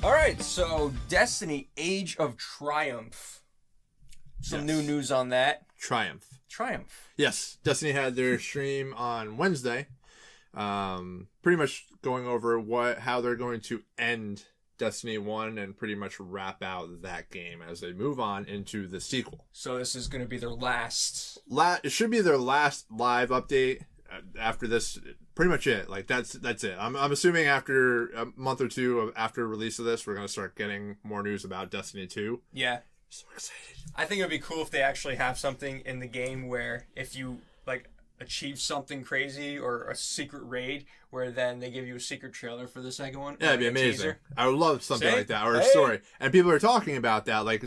All right, so Destiny: Age of Triumph. Some new news on that. Triumph. Yes, Destiny had their stream on Wednesday. Pretty much going over how they're going to end Destiny 1 and pretty much wrap out that game as they move on into the sequel. So this is going to be their last... It should be their last live update. After this, pretty much it. Like, that's it. I'm assuming after a month or two after release of this, we're going to start getting more news about Destiny 2. Yeah. So excited. I think it would be cool if they actually have something in the game where if you, like, achieve something crazy or a secret raid where then they give you a secret trailer for the second one. Yeah, it'd be amazing. Teaser. I would love something like that, or a story. And people are talking about that, like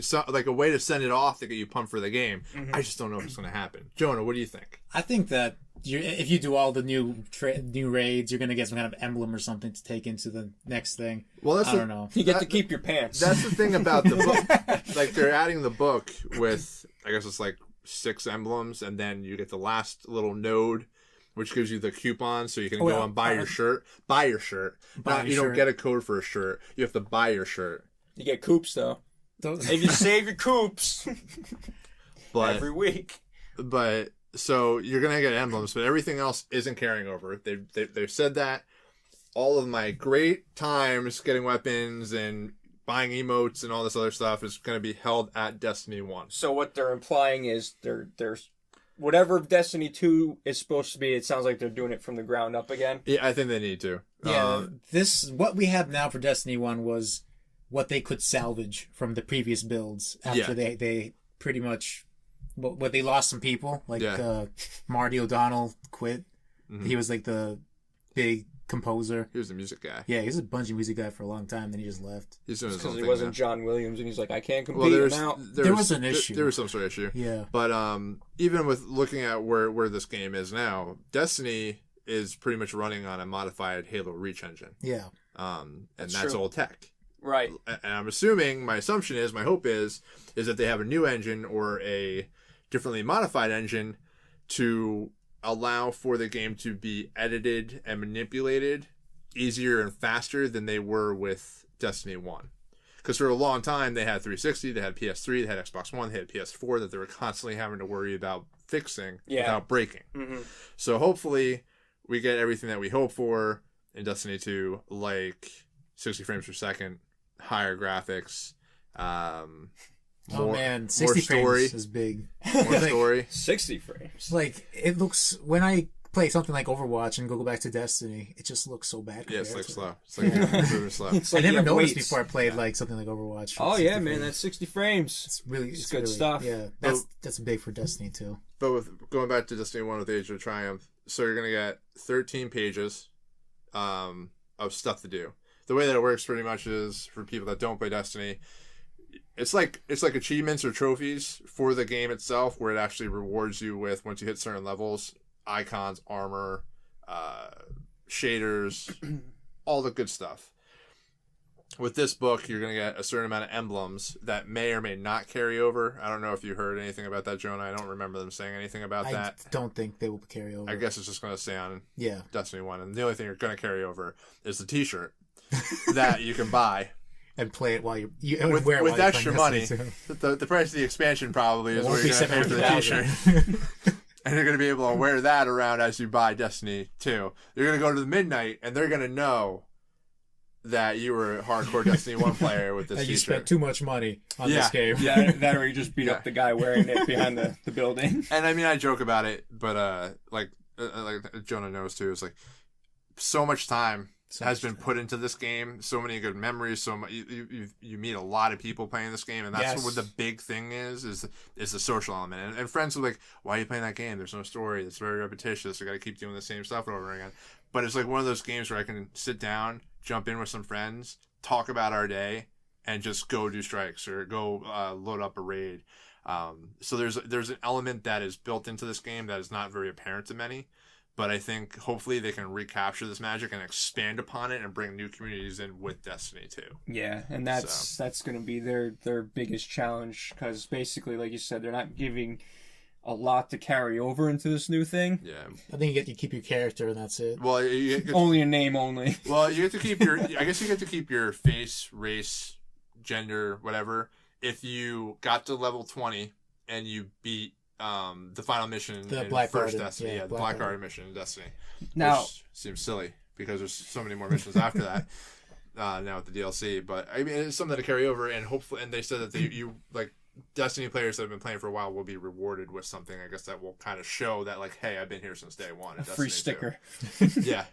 a way to send it off to get you pumped for the game. Mm-hmm. I just don't know if it's going to happen. Jonah, what do you think? I think that if you do all the new raids, you're going to get some kind of emblem or something to take into the next thing. Well, I don't know. You get to keep your pants. That's the thing about the book. Like, they're adding the book with, I guess it's like 6 emblems, and then you get the last little node, which gives you the coupon, so you can go and buy your shirt. Buy your shirt. You don't get a code for a shirt. You have to buy your shirt. You get coops, though. If you save your coops every week. But, so you're going to get emblems, but everything else isn't carrying over. They've said that. All of my great times getting weapons and buying emotes and all this other stuff is going to be held at Destiny 1. So what they're implying is there's whatever Destiny 2 is supposed to be, it sounds like they're doing it from the ground up again. Yeah, I think they need to. Yeah, what we have now for Destiny 1 was what they could salvage from the previous builds after they pretty much... But they lost some people, like Marty O'Donnell quit. Mm-hmm. He was like the big composer. He was the music guy. Yeah, he was a Bungie music guy for a long time, then he just left. He's doing his own thing. Because he wasn't John Williams, and he's like, I can't compete now. There was an issue. There was some sort of issue. Yeah. But even with looking at where this game is now, Destiny is pretty much running on a modified Halo Reach engine. Yeah. And that's old tech. Right. And I'm assuming, my assumption is, my hope is that they have a new engine or a differently modified engine to allow for the game to be edited and manipulated easier and faster than they were with Destiny 1. Because for a long time, they had 360, they had PS3, they had Xbox One, they had PS4 that they were constantly having to worry about fixing without breaking. Mm-hmm. So hopefully, we get everything that we hope for in Destiny 2, like 60 frames per second, higher graphics, more 60 frames is big. More story. 60 frames. Like, it looks, when I play something like Overwatch and go back to Destiny, it just looks so bad. Yeah, it's like slow. It's like moving slow. It's like I never noticed before I played like something like Overwatch. Oh yeah, man, that's 60 frames. It's really good really, stuff. Yeah, that's big for Destiny too. But with going back to Destiny 1 with Age of Triumph, so you're gonna get 13 pages of stuff to do. The way that it works pretty much is, for people that don't play Destiny, it's like achievements or trophies for the game itself, where it actually rewards you with, once you hit certain levels, icons, armor, shaders, all the good stuff. With this book, you're going to get a certain amount of emblems that may or may not carry over. I don't know if you heard anything about that, Jonah. I don't remember them saying anything about that. I don't think they will carry over. I guess it's just going to stay on Destiny 1. And the only thing you're going to carry over is the t-shirt that you can buy. And play it while you wear it with extra money. The price of the expansion probably is what you're going to pay for the t-shirt. And you're going to be able to wear that around as you buy Destiny 2. You're going to go to the midnight, and they're going to know that you were a hardcore Destiny 1 player with this t-shirt. You spent too much money on this game. Yeah, that or you just beat up the guy wearing it behind the building. And I mean, I joke about it, but like Jonah knows too, it's like so much time has been put into this game, so many good memories, you meet a lot of people playing this game, and that's what the big thing is the social element. And friends are like, why are you playing that game? There's no story. It's very repetitious. You got to keep doing the same stuff over again. But it's like one of those games where I can sit down, jump in with some friends, talk about our day, and just go do strikes or go load up a raid. So there's an element that is built into this game that is not very apparent to many. But I think hopefully they can recapture this magic and expand upon it and bring new communities in with Destiny 2. Yeah, and that's going to be their biggest challenge, because basically, like you said, they're not giving a lot to carry over into this new thing. Yeah. I think you keep your character and that's it. Well, Only a name only. Well, you get to keep your. I guess you get to keep your face, race, gender, whatever. If you got to level 20 and you beat the final mission The in Black first Garden. Destiny, Yeah, the Black Garden mission in Destiny. Now, which seems silly because there's so many more missions after that. Now with the DLC, but I mean it's something to carry over, and hopefully, and they said that you like Destiny players that have been playing for a while will be rewarded with something. I guess that will kind of show that like, hey, I've been here since day one. a free sticker. Yeah,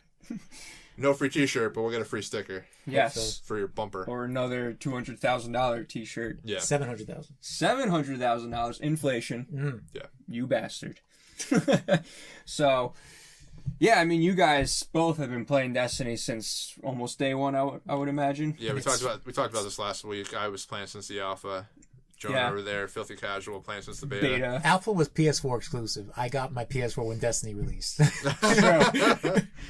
no free T-shirt, but we'll get a free sticker. Yes. For your bumper. Or another $200,000 T-shirt. Yeah, $700,000. $700,000 inflation. Mm. Yeah, you bastard. So, yeah, I mean, you guys both have been playing Destiny since almost day one. I would imagine. Yeah, we talked about this last week. I was playing since the alpha. Jonah over there, filthy casual, playing since the beta. Alpha was PS4 exclusive. I got my PS4 when Destiny released.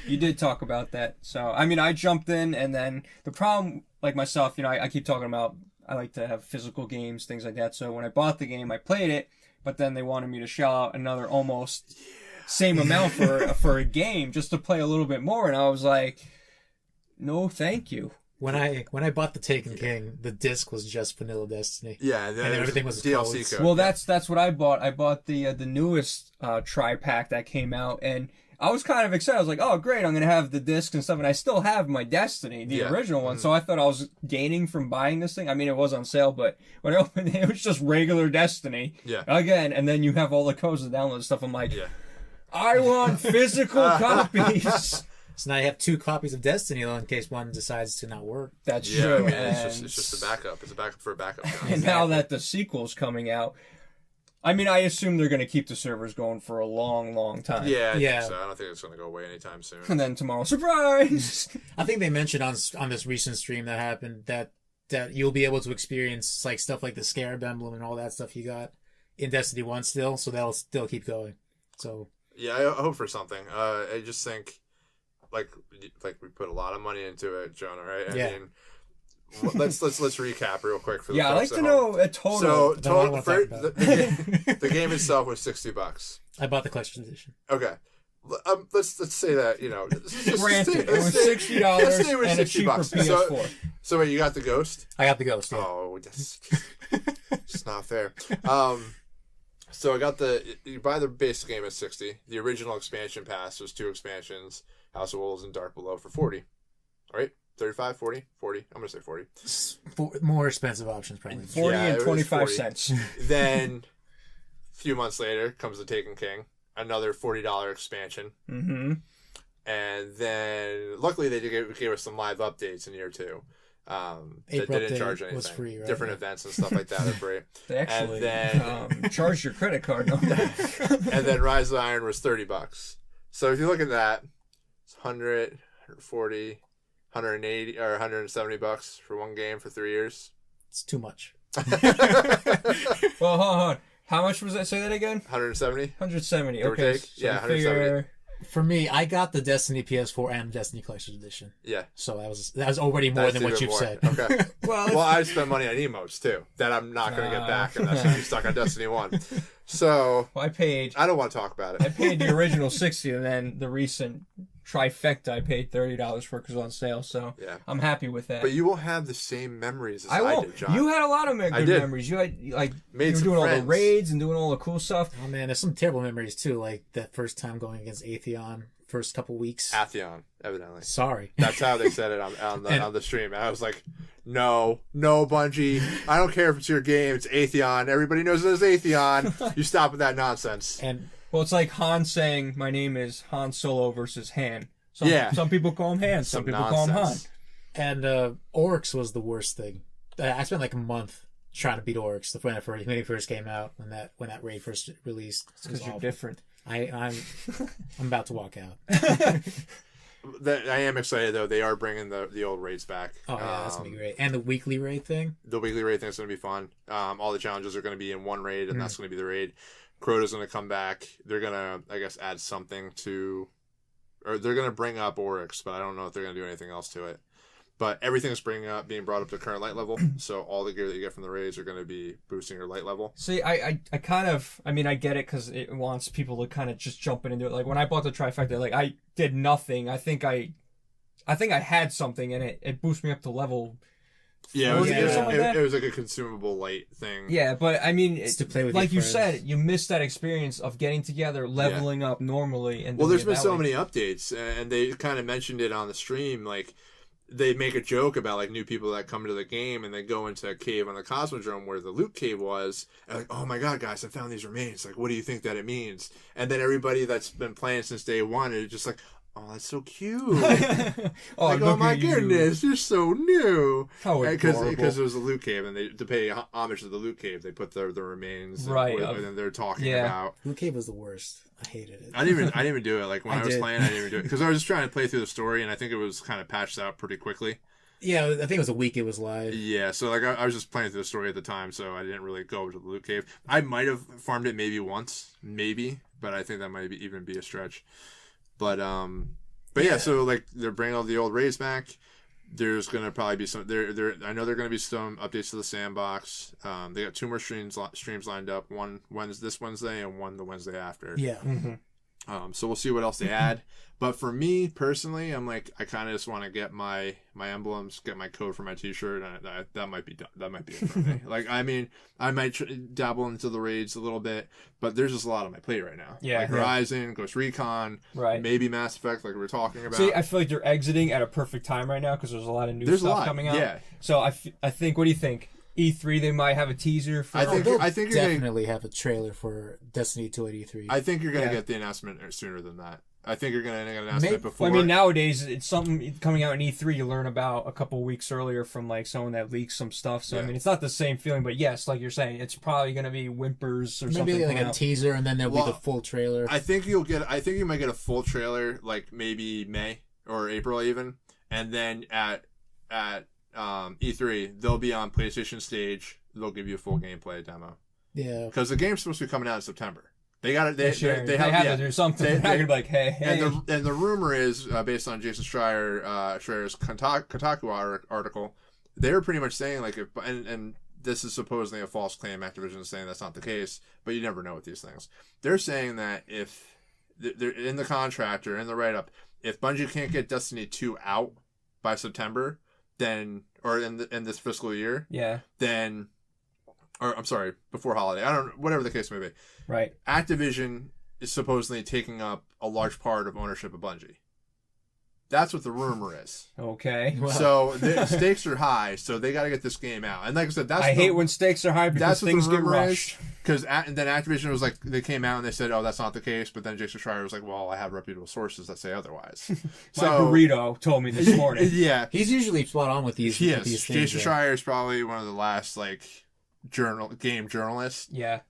You did talk about that. So, I mean, I jumped in, and then the problem, like myself, you know, I keep talking about I like to have physical games, things like that. So when I bought the game, I played it, but then they wanted me to shell out another almost same amount for a game just to play a little bit more, and I was like, no, thank you. When I bought the Taken King, the disc was just vanilla Destiny. Yeah, and everything was DLC codes. code. Well, that's what I bought. I bought the newest tri-pack that came out, and I was kind of excited. I was like, oh, great, I'm going to have the discs and stuff, and I still have my Destiny, the original one, so I thought I was gaining from buying this thing. I mean, it was on sale, but when I opened it, it was just regular Destiny. Yeah. Again, and then you have all the codes to download stuff. I'm like, I want physical copies. So now you have 2 copies of Destiny in case one decides to not work. That's yeah, true. I mean, and it's just a backup. It's a backup for a backup. and now that the sequel's coming out, I mean, I assume they're going to keep the servers going for a long, long time. Yeah, I Yeah. think so. I don't think it's going to go away anytime soon. And then tomorrow, surprise! I think they mentioned on this recent stream that happened that you'll be able to experience like stuff like the Scarab Emblem and all that stuff you got in Destiny 1 still, so that'll still keep going. So Yeah, I hope for something. I just think, like we put a lot of money into it, Jonah. Right? I mean, let's recap real quick for the Yeah, I like folks to at home. know a total. So That's what I wanna talk about. the game itself was $60. I bought the collection edition. Okay. Let's say that, you know, Granted, it was $60 and a cheaper PS4. So wait, you got the Ghost? I got the Ghost. Yeah. Oh, that's it's not fair. So I got you buy the base game at $60. The original expansion pass was 2 expansions, House of Wolves and Dark Below for $40. Right? 35, 40? 40. I'm going to say 40. More expensive options probably. 40 Yeah, and it was 25 40. cents. Then a few months later comes the Taken King, another $40 expansion. Mm-hmm. And then luckily they gave us some live updates in year 2. That April didn't update charge anything. was free, right? Different events and stuff like that are free. They actually And then charged your credit card number. and then Rise of the Iron was $30. So if you look at that, it's 100, 140, 180 or $170 for one game for 3 years. It's too much. Well, hold on. How much was that? Say that again. 170. 170. Give or Okay. take? So Yeah, I figure 170. For me, I got the Destiny PS4 and Destiny Collection Edition. Yeah. So that was already more That's than what even you've more. said. Okay. Well, Well, I spent money on emotes too that I'm not going to get back, and that's going to be stuck on Destiny 1. So I paid I don't want to talk about I it. paid the original $60, and then the recent trifecta I paid $30 for because it was on sale. So Yeah. I'm happy with that. But you will have the same memories as I I won't. did, John. You had a lot of I good did. memories. You had like Made you were some doing all the friends. raids and doing all the cool stuff. Oh man, there's some terrible memories too, like that first time going against Atheon, first couple weeks. Atheon, evidently. Sorry. That's how they said it on the stream. And I was like, no, Bungie. I don't care if it's your game. It's Atheon. Everybody knows it as Atheon. You stop with that nonsense. And Well, it's like Han saying my name is Han Solo versus Han. Some people call him Han. Some people call him Han. nonsense. and Oryx was the worst thing. I spent like a month trying to beat Oryx when it first came out, when that raid first released. Because you're different. I'm about to walk out. I am excited though. They are bringing the old raids back. Oh yeah, that's gonna be great. And the weekly raid thing. The weekly raid thing is going to be fun. All the challenges are going to be in one raid, and that's going to be the raid. Crota's going to come back. They're going to, I guess, add something to, or they're going to bring up Oryx, but I don't know if they're going to do anything else to it. But everything's being brought up to current light level, so all the gear that you get from the raids are going to be boosting your light level. See, I kind of, I mean, I get it because it wants people to kind of just jump into it. Like when I bought the trifecta, like I did nothing. I think I had something and it boosted me up to level. Yeah, it was like a consumable light thing. Yeah, but I mean, it's to play with like you friends. said, you missed that experience of getting together, leveling up normally. And well, there's been so many updates, and they kind of mentioned it on the stream. Like they make a joke about like new people that come to the game and they go into a cave on the Cosmodrome where the loot cave was, and like, oh my god, guys, I found these remains. Like, what do you think that it means? And then everybody that's been playing since day one is just like, oh, that's so cute. Oh my goodness, you're so new. How adorable. Because it was a loot cave, and to pay homage to the loot cave, they put the remains. Right. And they're talking about. Loot cave was the worst. I hated it. I didn't even do it. Like when I was playing, I didn't even do it because I was just trying to play through the story, and I think it was kind of patched out pretty quickly. Yeah, I think it was a week it was live. Yeah, so like I was just playing through the story at the time, so I didn't really go to the loot cave. I might have farmed it maybe once, but I think that might even be a stretch. But yeah, so like they're bringing all the old raids back. There's gonna probably be some. I know there are gonna be some updates to the sandbox. They got 2 more streams lined up. One this Wednesday and one the Wednesday after. Yeah. Mm-hmm. So we'll see what else they add. But for me personally, I'm like, I kind of just want to get my emblems, get my code for my T-shirt, and that might be it for me. Like, I mean, I might dabble into the raids a little bit, but there's just a lot on my plate right now. Yeah, like Horizon, Ghost Recon, right? Maybe Mass Effect, like we were talking about. See, I feel like you're exiting at a perfect time right now because there's a lot of new stuff coming out. Yeah. So I think. What do you think? E3, they might have a teaser for. I think you're definitely have a trailer for Destiny 2 at E3. I think you're gonna get the announcement sooner than that. I think you're gonna get an announcement before. Well, I mean, nowadays it's something coming out in E3 you learn about a couple weeks earlier from like someone that leaks some stuff. So I mean, it's not the same feeling, but yes, like you're saying, it's probably gonna be whimpers or something. Maybe like a teaser, and then there'll be the full trailer. I think you might get a full trailer, like maybe May or April even, and then at E3 they'll be on PlayStation stage. They'll give you a full gameplay demo. Yeah, because the game's supposed to be coming out in September. They got it. They have to do something. They're not gonna be like, hey. And the rumor is based on Jason Schreier's Kotaku article. They were pretty much saying like, and this is supposedly a false claim. Activision is saying that's not the case, but you never know with these things. They're saying that if they're in the contract or in the write up, if Bungie can't get Destiny 2 out by September, then or in this fiscal year, then. Or I'm sorry, before holiday. I don't know, whatever the case may be. Right. Activision is supposedly taking up a large part of ownership of Bungie. That's what the rumor is. Okay. Wow. So the stakes are high, so they got to get this game out. And like I said, I hate when stakes are high because things get rushed. Because then Activision was like, they came out and they said, "Oh, that's not the case." But then Jason Schreier was like, "Well, I have reputable sources that say otherwise." My burrito told me this morning. Yeah, he's usually spot on with these. He is. These Jason Schreier is probably one of the last game journalists. Yeah.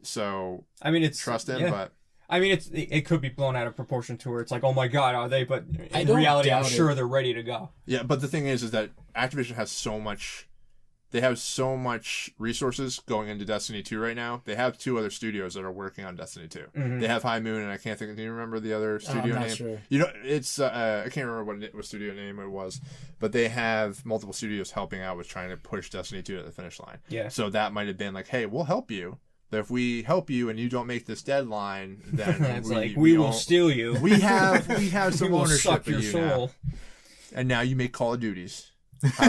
So I mean, trust him, but I mean, it could be blown out of proportion to where it's like, oh my god, are they? But in reality, I'm sure they're ready to go. Yeah, but the thing is that Activision has so much. They have so much resources going into Destiny 2 right now. They have 2 other studios that are working on Destiny 2. Mm-hmm. They have High Moon, and I can't think. Do you remember the other studio I'm name? not sure. You know, it's I can't remember what studio name it was, but they have multiple studios helping out with trying to push Destiny 2 to the finish line. Yeah. So that might have been like, hey, we'll help you. But if we help you and you don't make this deadline, then we will steal you. We have some we will ownership suck your of you soul. now. And now you make Call of Duties.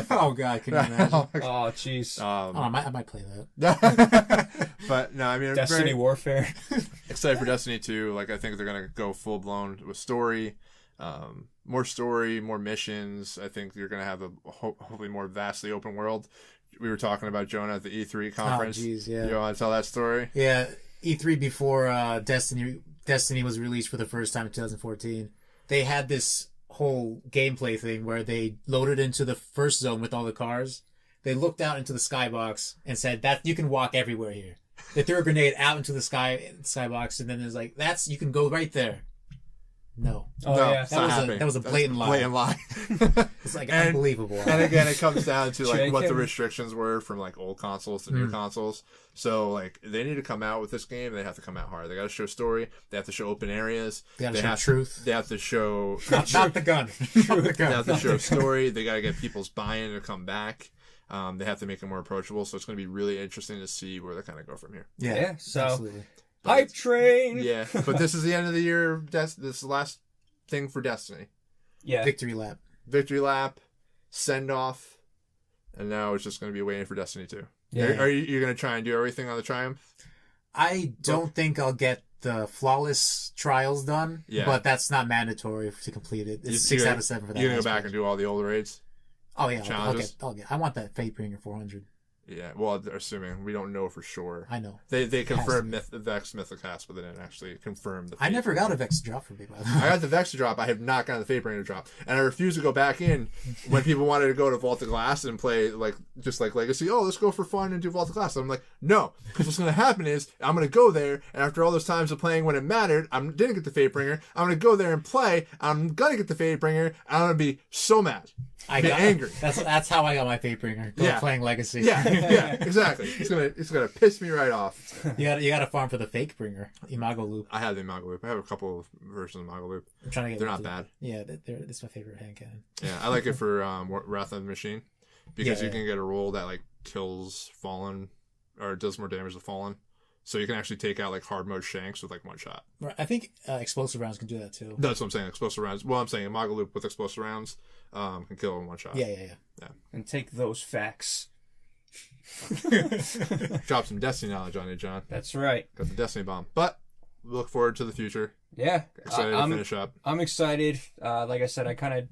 Oh god, can you imagine? Oh jeez. I might play that. But no, I mean, Destiny Warfare. Excited for Destiny 2. Like I think they're gonna go full blown with story, more missions. I think you're gonna have a hopefully more vastly open world. We were talking about Jonah at the E3 conference. Oh jeez, yeah. You want to tell that story? Yeah, E3 before Destiny was released for the first time in 2014. They had this whole gameplay thing where they loaded into the first zone with all the cars. They looked out into the skybox and said that you can walk everywhere here. They threw a grenade out into the skybox, and then there's like, you can go right there. No. Oh No, yeah. it's not happening. That was a blatant lie. Blatant lie. It's like And- unbelievable. And again, it comes down to like what the JK. restrictions were from like old consoles to new consoles. So like they need to come out with this game. They have to come out hard. They got to show story. They have to show open areas. They gotta show have truth. They have to show. Not the gun. Not the They gun. have to show story. They got to get people's buy-in to come back. They have to make it more approachable. So it's going to be really interesting to see where they kind of go from here. Yeah, so- absolutely. Hype train. Yeah, but this is the end of the year. This is the last thing for Destiny. Yeah. Victory lap. Victory lap, send off, and now it's just going to be waiting for Destiny 2. Yeah. Are you going to try and do everything on the Triumph? I don't think I'll get the flawless trials done, Yeah. but that's not mandatory to complete it. It's 6 out of 7 for that. You're going to go last back and do all the old raids? Oh yeah, challenges? I'll get. I want that Fatebringer 400. Yeah, well, they're assuming. We don't know for sure. I know. They confirmed Vex Mythicast, but they didn't actually confirm the I Fate never Bringer. got a Vex drop for me, by the way. I got the Vex to drop. I have not gotten the Fatebringer to drop. And I refuse to go back in when people wanted to go to Vault of Glass and play like just like Legacy. Oh, let's go for fun and do Vault of Glass. I'm like, no. Because what's going to happen is I'm going to go there, and after all those times of playing when it mattered, I didn't get the Fatebringer. I'm going to go there and play. I'm going to get the Fatebringer. I'm going to be so mad. I Be got angry. That's how I got my Fatebringer. Playing Legacy. Yeah, yeah, exactly. It's gonna piss me right off. You got to farm for the Fake Bringer, Imago Loop. I have the Imago Loop. I have a couple of versions of Imago Loop. I'm trying to get. They're not bad. Yeah, it's my favorite hand cannon. Yeah, I like it for Wrath of the Machine because Yeah, you can get a roll that like kills Fallen or does more damage to Fallen. So you can actually take out like hard mode Shanks with like one shot. Right. I think explosive rounds can do that too. That's what I'm saying. Explosive rounds. Well, I'm saying Imago Loop with explosive rounds can kill in one shot. Yeah. And take those facts. Drop some Destiny knowledge on you, John. That's right. Got the Destiny bomb. But look forward to the future. Yeah. Excited to finish up. I'm excited. Like I said, I kind of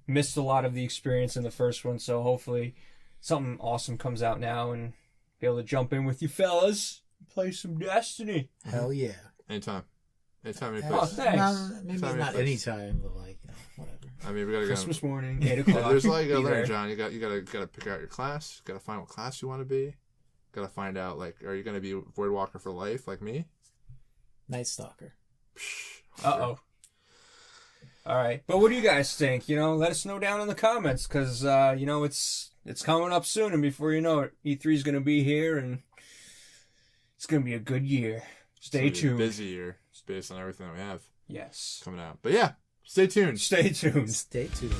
missed a lot of the experience in the first one, so hopefully something awesome comes out now and be able to jump in with you fellas and play some Destiny. Hell yeah. Anytime, any Oh, place. thanks. Maybe Time not and any place. time, but like whatever. I mean, we gotta go. Christmas morning, 8 Yeah, o'clock. there's a lot you gotta Be learn, there. John. You gotta pick out your class. Gotta find what class you want to be. Gotta find out like, are you gonna be Voidwalker for life like me? Night Stalker. Uh-oh. All right. But what do you guys think? Let us know down in the comments because, it's coming up soon. And before you know it, E3 is going to be here and it's going to be a good year. Stay It's gonna be a tuned. busy year, just based on everything that we have Yes. coming out. But yeah, stay tuned. Stay tuned. Stay tuned.